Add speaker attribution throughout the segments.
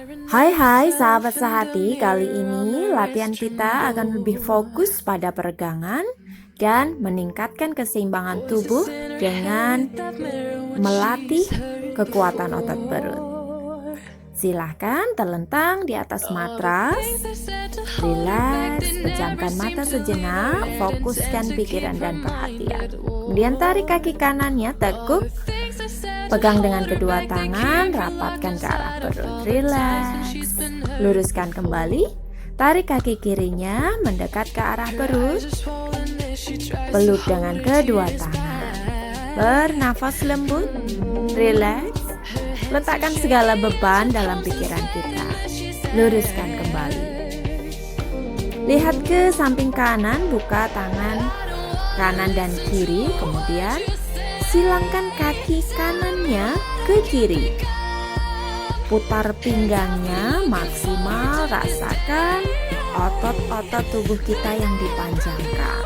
Speaker 1: Hai sahabat sehati, kali ini latihan kita akan lebih fokus pada peregangan dan meningkatkan keseimbangan tubuh dengan melatih kekuatan otot perut. Silahkan terlentang di atas matras, rileks, pejamkan mata sejenak, fokuskan pikiran dan perhatian. Kemudian tarik kaki kanannya teguk, pegang dengan kedua tangan, rapatkan ke arah perut, rileks, luruskan kembali, tarik kaki kirinya mendekat ke arah perut, peluk dengan kedua tangan, bernafas lembut, rileks. Letakkan segala beban dalam pikiran kita. Luruskan kembali. Lihat ke samping kanan, buka tangan kanan dan kiri. Kemudian silangkan kaki kanannya ke kiri. Putar pinggangnya maksimal. Rasakan otot-otot tubuh kita yang dipanjangkan.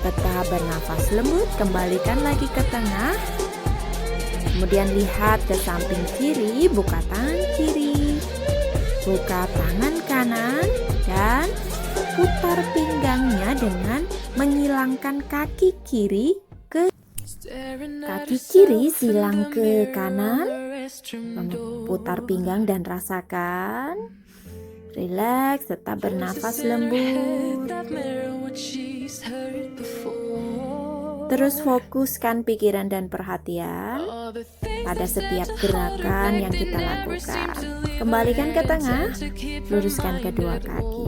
Speaker 1: Tetap bernafas lembut. Kembalikan lagi ke tengah. Kemudian lihat ke samping kiri, buka tangan kiri, buka tangan kanan, dan putar pinggangnya dengan menyilangkan kaki kiri ke kaki kiri, silang ke kanan, putar pinggang dan rasakan. Rileks, tetap bernafas lembut. Terus fokuskan pikiran dan perhatian pada setiap gerakan yang kita lakukan. Kembalikan ke tengah, luruskan kedua kaki.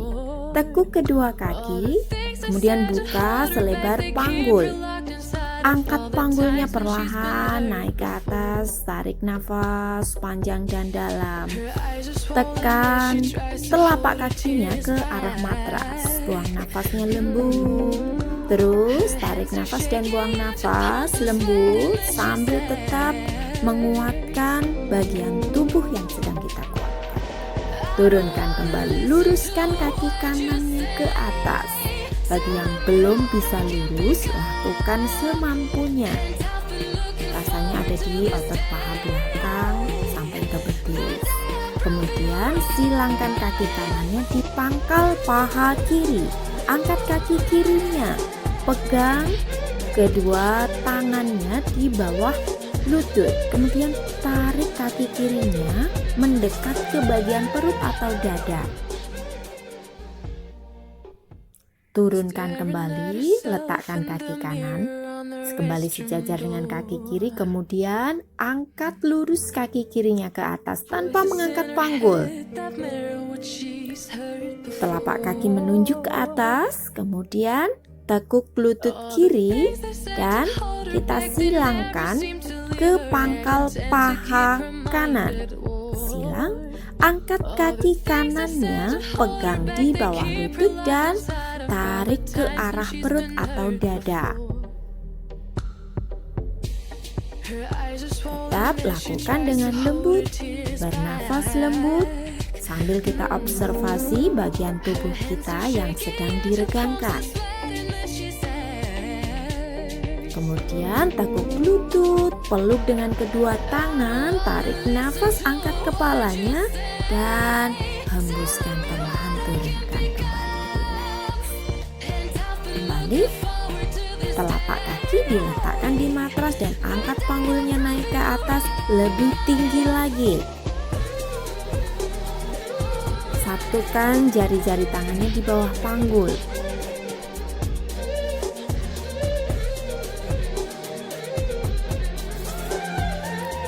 Speaker 1: Tekuk kedua kaki, kemudian buka selebar panggul. Angkat panggulnya perlahan, naik ke atas, tarik nafas panjang dan dalam. Tekan telapak kakinya ke arah matras, buang nafasnya lembut. Terus tarik nafas dan buang nafas lembut sambil tetap menguatkan bagian tubuh yang sedang kita kuatkan. Turunkan kembali, luruskan kaki kanannya ke atas. Bagi yang belum bisa lurus, lakukan semampunya. Rasanya ada di otot paha belakang sampai ke betis. Kemudian silangkan kaki kanannya di pangkal paha kiri. Angkat kaki kirinya, pegang kedua tangannya di bawah lutut. Kemudian tarik kaki kirinya mendekat ke bagian perut atau dada. Turunkan kembali, letakkan kaki kanan kembali sejajar dengan kaki kiri. Kemudian angkat lurus kaki kirinya ke atas tanpa mengangkat panggul. Telapak kaki menunjuk ke atas, kemudian tekuk lutut kiri dan kita silangkan ke pangkal paha kanan. Silang, angkat kaki kanannya, pegang di bawah lutut dan tarik ke arah perut atau dada. Tetap lakukan dengan lembut, bernafas lembut, sambil kita observasi bagian tubuh kita yang sedang diregangkan. Kemudian tekuk lutut, peluk dengan kedua tangan, tarik nafas, angkat kepalanya, dan hembuskan perlahan, turunkan kembali. Kembali, telapak kaki diletakkan di matras dan angkat panggulnya naik ke atas lebih tinggi lagi. Satukan jari-jari tangannya di bawah panggul.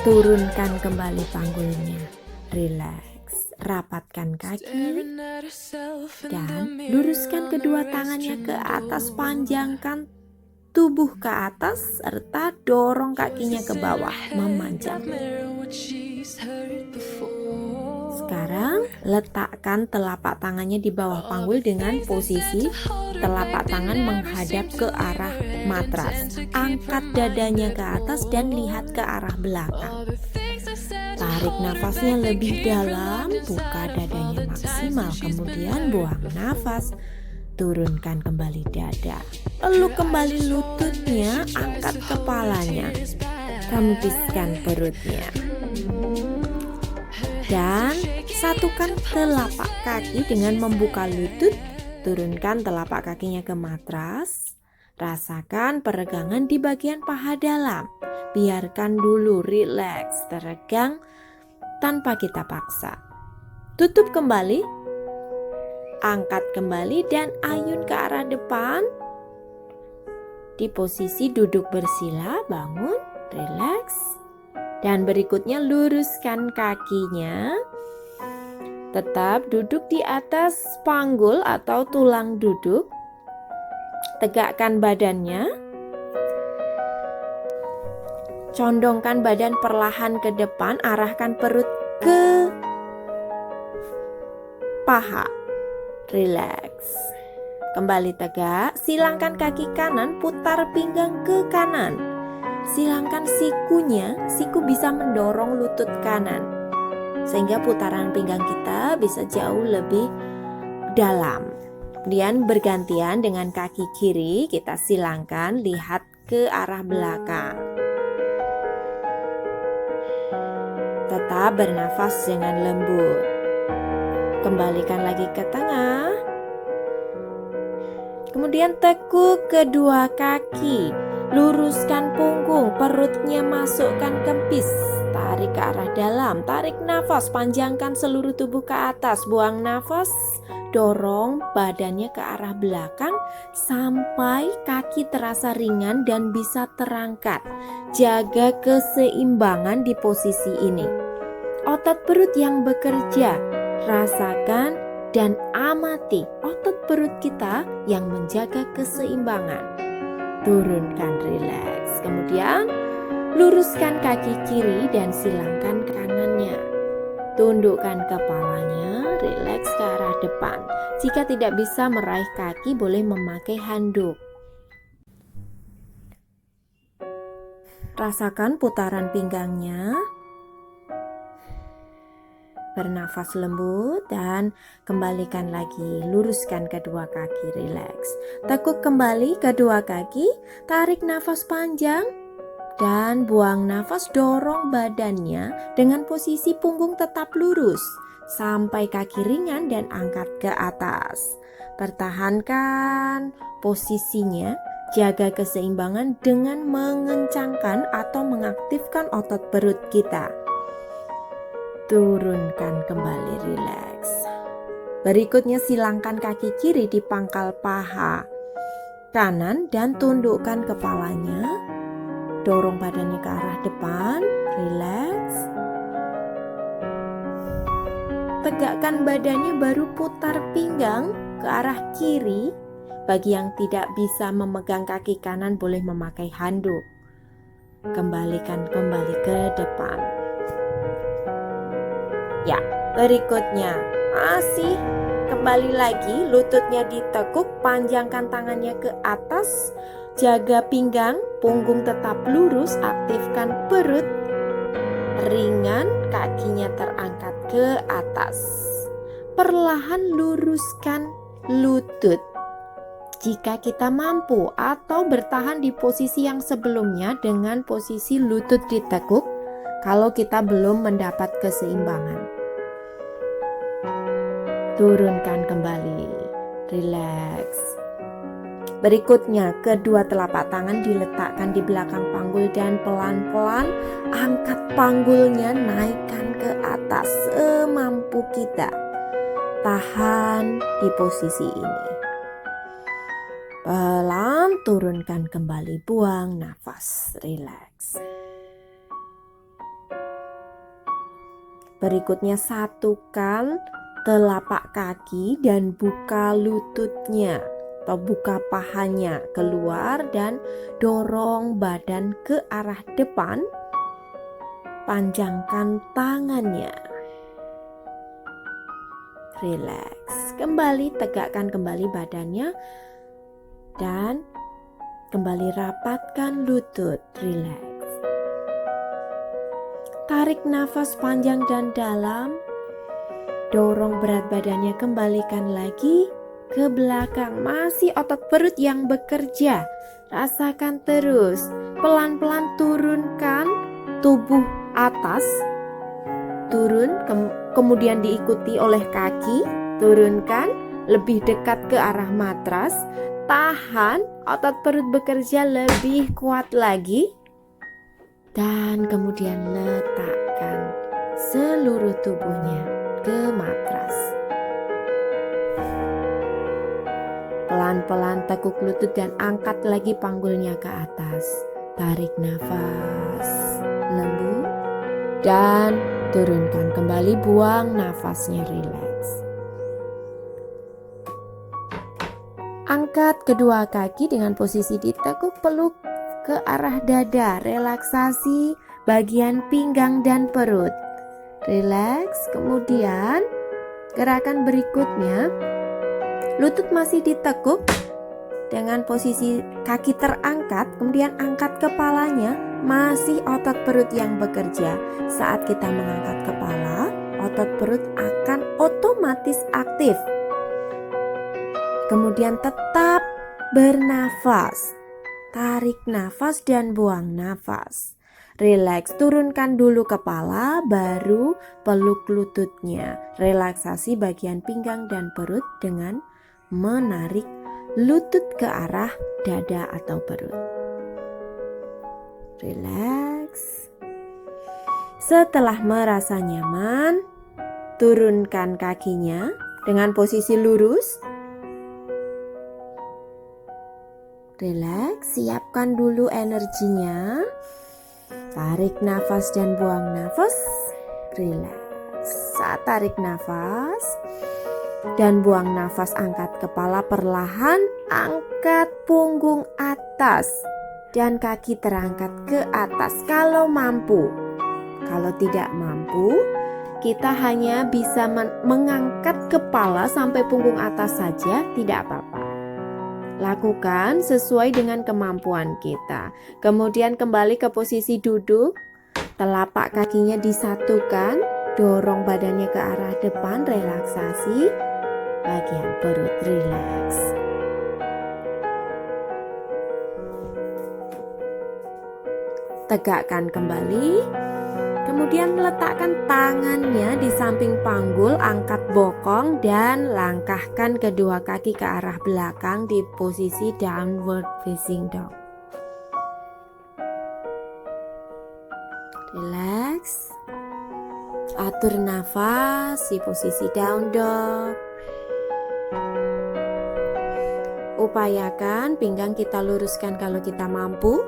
Speaker 1: Turunkan kembali panggulnya. Rileks, rapatkan kaki dan luruskan kedua tangannya ke atas, panjangkan tubuh ke atas serta dorong kakinya ke bawah memanjang. Sekarang letakkan telapak tangannya di bawah panggul dengan posisi telapak tangan menghadap ke arah matras. Angkat dadanya ke atas dan lihat ke arah belakang. Tarik nafasnya lebih dalam, buka dadanya maksimal, kemudian buang nafas. Turunkan kembali dada, peluk kembali lututnya, angkat kepalanya, hembuskan perutnya. Dan satukan telapak kaki dengan membuka lutut. Turunkan telapak kakinya ke matras. Rasakan peregangan di bagian paha dalam. Biarkan dulu rileks, teregang tanpa kita paksa. Tutup kembali. Angkat kembali dan ayun ke arah depan. Di posisi duduk bersila, bangun, rileks. Dan berikutnya luruskan kakinya. Tetap duduk di atas panggul atau tulang duduk. Tegakkan badannya. Condongkan badan perlahan ke depan, arahkan perut ke paha. Rileks. Kembali tegak, silangkan kaki kanan, putar pinggang ke kanan. Silangkan sikunya, siku bisa mendorong lutut kanan sehingga putaran pinggang kita bisa jauh lebih dalam. Kemudian bergantian dengan kaki kiri, kita silangkan lihat ke arah belakang. Tetap bernafas dengan lembut. Kembalikan lagi ke tengah. Kemudian tekuk kedua kaki. Luruskan punggung, perutnya masukkan kempis. Tarik ke arah dalam, tarik nafas, panjangkan seluruh tubuh ke atas. Buang nafas, dorong badannya ke arah belakang sampai kaki terasa ringan dan bisa terangkat. Jaga keseimbangan di posisi ini. Otot perut yang bekerja, rasakan dan amati otot perut kita yang menjaga keseimbangan. Turunkan, rileks. Kemudian luruskan kaki kiri dan silangkan kanannya. Tundukkan kepalanya, rileks ke arah depan. Jika tidak bisa meraih kaki, boleh memakai handuk. Rasakan putaran pinggangnya. Bernafas lembut dan kembalikan lagi. Luruskan kedua kaki, rileks. Tekuk kembali kedua kaki, tarik nafas panjang dan buang nafas. Dorong badannya dengan posisi punggung tetap lurus sampai kaki ringan dan angkat ke atas. Pertahankan posisinya, jaga keseimbangan dengan mengencangkan atau mengaktifkan otot perut kita. Turunkan kembali, rileks. Berikutnya silangkan kaki kiri di pangkal paha kanan dan tundukkan kepalanya. Dorong badannya ke arah depan, rileks. Tegakkan badannya, baru putar pinggang ke arah kiri. Bagi yang tidak bisa memegang kaki kanan boleh memakai handuk. Kembalikan kembali ke depan. Ya, berikutnya masih kembali lagi, lututnya ditekuk, panjangkan tangannya ke atas, jaga pinggang, punggung tetap lurus, aktifkan perut, ringan, kakinya terangkat ke atas. Perlahan luruskan lutut jika kita mampu, atau bertahan di posisi yang sebelumnya dengan posisi lutut ditekuk kalau kita belum mendapat keseimbangan. Turunkan kembali, rileks. Berikutnya, kedua telapak tangan diletakkan di belakang panggul dan pelan-pelan angkat panggulnya, naikkan ke atas semampu kita. Tahan di posisi ini. Pelan turunkan kembali, buang nafas, rileks. Berikutnya, satukan telapak kaki dan buka lututnya atau buka pahanya keluar dan dorong badan ke arah depan. Panjangkan tangannya. Rileks. Kembali tegakkan kembali badannya dan kembali rapatkan lutut. Rileks. Tarik nafas panjang dan dalam. Dorong berat badannya, kembalikan lagi ke belakang. Masih otot perut yang bekerja. Rasakan terus. Pelan-pelan turunkan tubuh atas. turun, kemudian diikuti oleh kaki, turunkan, lebih dekat ke arah matras, tahan, otot perut bekerja lebih kuat lagi, dan kemudian letakkan seluruh tubuhnya ke matras. Pelan-pelan tekuk lutut dan angkat lagi panggulnya ke atas. Tarik nafas lembut dan turunkan kembali, buang nafasnya, rileks. Angkat kedua kaki dengan posisi ditekuk, peluk ke arah dada, relaksasi bagian pinggang dan perut. Rileks, kemudian gerakan berikutnya, lutut masih ditekuk dengan posisi kaki terangkat, kemudian angkat kepalanya, masih otot perut yang bekerja. Saat kita mengangkat kepala, otot perut akan otomatis aktif. Kemudian tetap bernafas, tarik nafas dan buang nafas. Rileks, turunkan dulu kepala, baru peluk lututnya. Relaksasi bagian pinggang dan perut dengan menarik lutut ke arah dada atau perut. Rileks. Setelah merasa nyaman, turunkan kakinya dengan posisi lurus. Rileks, siapkan dulu energinya. Tarik nafas dan buang nafas. Rileks. Saat tarik nafas dan buang nafas, angkat kepala perlahan, angkat punggung atas dan kaki terangkat ke atas kalau mampu. Kalau tidak mampu, kita hanya bisa mengangkat kepala sampai punggung atas saja, tidak apa-apa. Lakukan sesuai dengan kemampuan kita. Kemudian kembali ke posisi duduk, telapak kakinya disatukan, dorong badannya ke arah depan, relaksasi bagian perut, rileks. Tegakkan kembali. Kemudian letakkan tangannya di samping panggul, angkat bokong dan langkahkan kedua kaki ke arah belakang di posisi downward facing dog. Relax. Atur nafas di posisi down dog. Upayakan pinggang kita luruskan kalau kita mampu.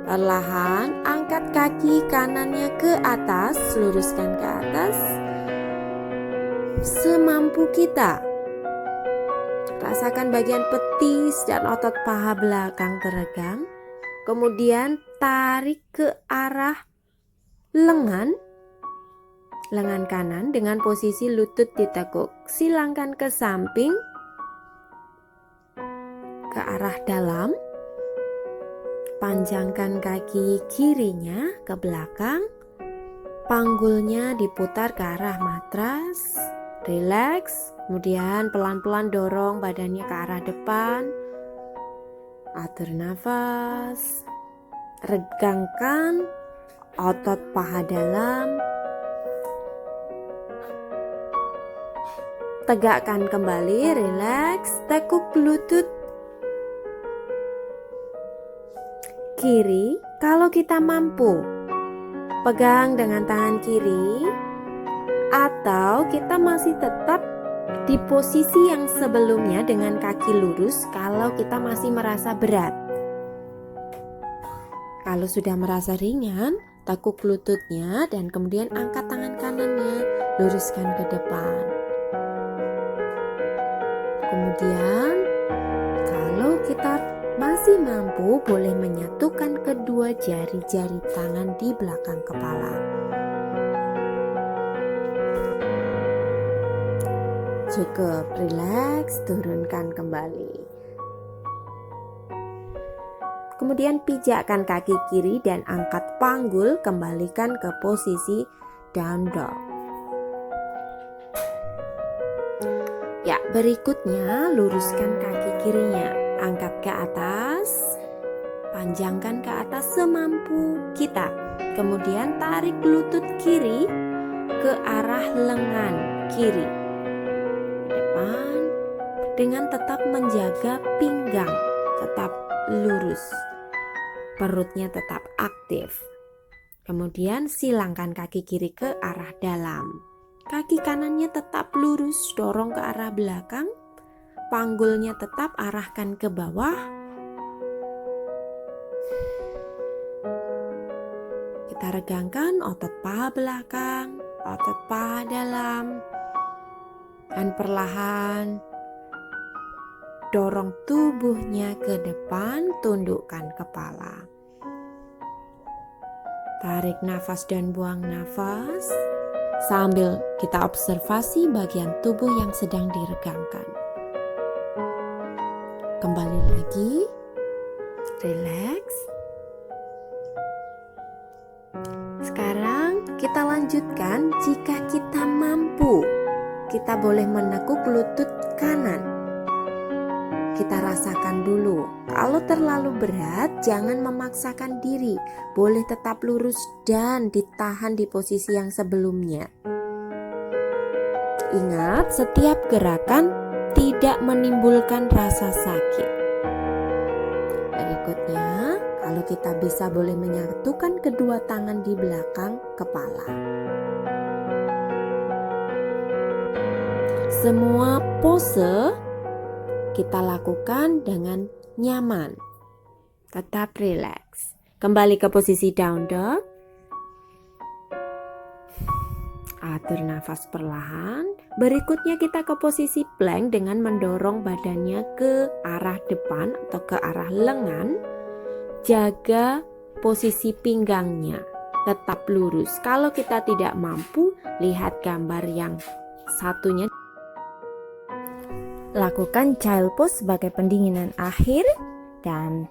Speaker 1: Perlahan angkat kaki kanannya ke atas, luruskan ke atas semampu kita. Rasakan bagian petis dan otot paha belakang teregang. Kemudian tarik ke arah lengan kanan dengan posisi lutut ditekuk. Silangkan ke samping, ke arah dalam. Panjangkan kaki kirinya ke belakang, panggulnya diputar ke arah matras, rileks, kemudian pelan-pelan dorong badannya ke arah depan, atur nafas, regangkan otot paha dalam, tegakkan kembali, rileks, tekuk lutut kiri kalau kita mampu. Pegang dengan tangan kiri, atau kita masih tetap di posisi yang sebelumnya dengan kaki lurus kalau kita masih merasa berat. Kalau sudah merasa ringan, tekuk lututnya dan kemudian angkat tangan kanannya, luruskan ke depan. Kemudian kalau kita masih mampu, boleh menyatukan kedua jari-jari tangan di belakang kepala. Cukup, rileks, turunkan kembali. Kemudian pijakkan kaki kiri dan angkat panggul, kembalikan ke posisi down dog. Ya, berikutnya luruskan kaki kirinya. Angkat ke atas, panjangkan ke atas semampu kita. Kemudian tarik lutut kiri, ke arah lengan kiri. Depan dengan tetap menjaga pinggang tetap lurus. Perutnya tetap aktif. Kemudian silangkan kaki kiri ke arah dalam. Kaki kanannya tetap lurus, dorong ke arah belakang. Panggulnya tetap arahkan ke bawah. Kita regangkan otot paha belakang, otot paha dalam. Dan perlahan dorong tubuhnya ke depan, tundukkan kepala. Tarik nafas dan buang nafas sambil kita observasi bagian tubuh yang sedang diregangkan. Kembali lagi, relax. Sekarang kita lanjutkan. Jika kita mampu, kita boleh menekuk lutut kanan. Kita rasakan dulu. Kalau terlalu berat, jangan memaksakan diri. Boleh tetap lurus dan ditahan di posisi yang sebelumnya. Ingat, setiap gerakan tidak menimbulkan rasa sakit. Berikutnya, kalau kita bisa boleh menyatukan kedua tangan di belakang kepala. Semua pose kita lakukan dengan nyaman. Tetap rileks. Kembali ke posisi down dog. Atur nafas perlahan. Berikutnya kita ke posisi plank dengan mendorong badannya ke arah depan atau ke arah lengan. Jaga posisi pinggangnya tetap lurus. Kalau kita tidak mampu, lihat gambar yang satunya. Lakukan child pose sebagai pendinginan akhir dan